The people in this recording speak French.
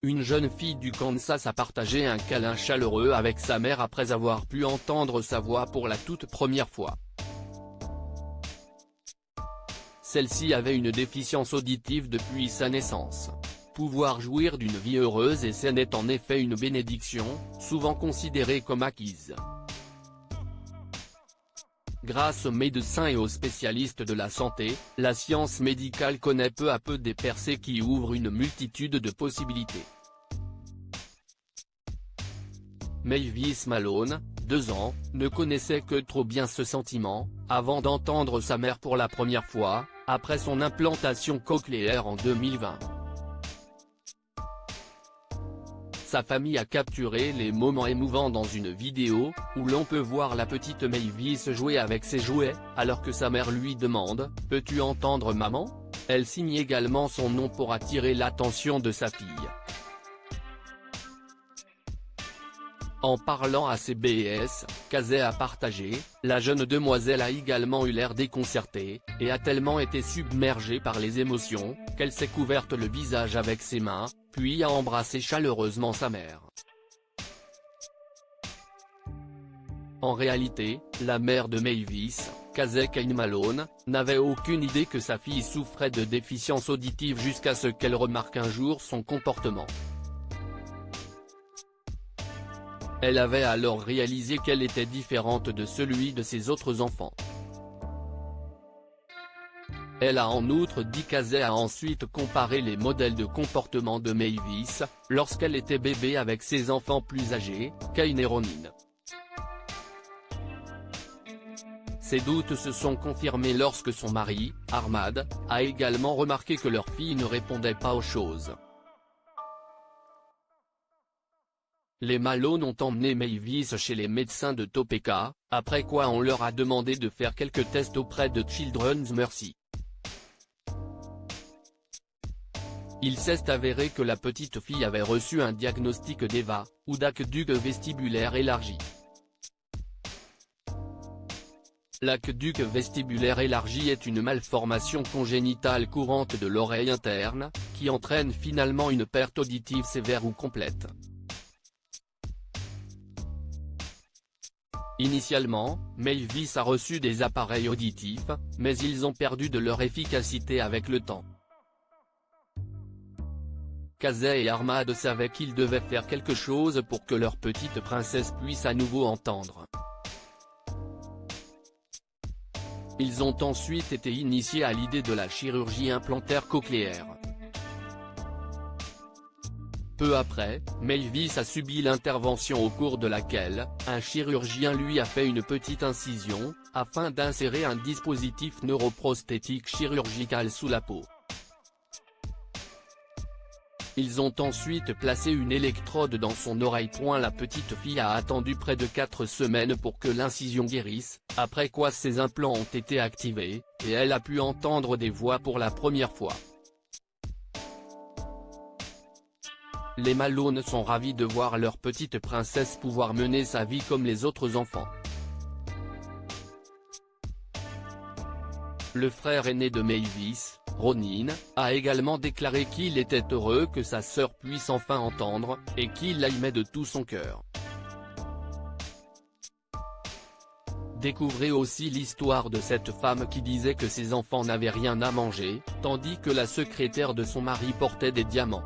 une jeune fille du Kansas a partagé un câlin chaleureux avec sa mère après avoir pu entendre sa voix pour la toute première fois. Celle-ci avait une déficience auditive depuis sa naissance. Pouvoir jouir d'une vie heureuse et saine est en effet une bénédiction, souvent considérée comme acquise. Grâce aux médecins et aux spécialistes de la santé, la science médicale connaît peu à peu des percées qui ouvrent une multitude de possibilités. Mavis Malone, 2 ans, ne connaissait que trop bien ce sentiment, avant d'entendre sa mère pour la première fois, après son implantation cochléaire en 2020. Sa famille a capturé les moments émouvants dans une vidéo, où l'on peut voir la petite Mavis jouer avec ses jouets, alors que sa mère lui demande « Peux-tu entendre maman ?» Elle signe également son nom pour attirer l'attention de sa fille. En parlant à CBS, Casey a partagé, la jeune demoiselle a également eu l'air déconcertée, et a tellement été submergée par les émotions, qu'elle s'est couverte le visage avec ses mains, puis a embrassé chaleureusement sa mère. En réalité, la mère de Mavis, Casey Kane Malone, n'avait aucune idée que sa fille souffrait de déficience auditive jusqu'à ce qu'elle remarque un jour son comportement. Elle avait alors réalisé qu'elle était différente de celui de ses autres enfants. Elle a en outre dit qu'Casey a ensuite comparé les modèles de comportement de Mavis, lorsqu'elle était bébé avec ses enfants plus âgés, Kane et Ronin. Ses doutes se sont confirmés lorsque son mari, Ahmad, a également remarqué que leur fille ne répondait pas aux choses. Les Malone ont emmené Mavis chez les médecins de Topeka, après quoi on leur a demandé de faire quelques tests auprès de Children's Mercy. Il s'est avéré que la petite fille avait reçu un diagnostic d'EVA, ou d'aqueduc vestibulaire élargi. L'aqueduc vestibulaire élargi est une malformation congénitale courante de l'oreille interne, qui entraîne finalement une perte auditive sévère ou complète. Initialement, Mavis a reçu des appareils auditifs, mais ils ont perdu de leur efficacité avec le temps. Casey et Ahmad savaient qu'ils devaient faire quelque chose pour que leur petite princesse puisse à nouveau entendre. Ils ont ensuite été initiés à l'idée de la chirurgie implantaire cochléaire. Peu après, Mavis a subi l'intervention au cours de laquelle, un chirurgien lui a fait une petite incision, afin d'insérer un dispositif neuroprosthétique chirurgical sous la peau. Ils ont ensuite placé une électrode dans son oreille. La petite fille a attendu près de 4 semaines pour que l'incision guérisse, après quoi ses implants ont été activés, et elle a pu entendre des voix pour la première fois. Les Malone sont ravis de voir leur petite princesse pouvoir mener sa vie comme les autres enfants. Le frère aîné de Mavis, Ronin, a également déclaré qu'il était heureux que sa sœur puisse enfin entendre, et qu'il l'aimait de tout son cœur. Découvrez aussi l'histoire de cette femme qui disait que ses enfants n'avaient rien à manger, tandis que la secrétaire de son mari portait des diamants.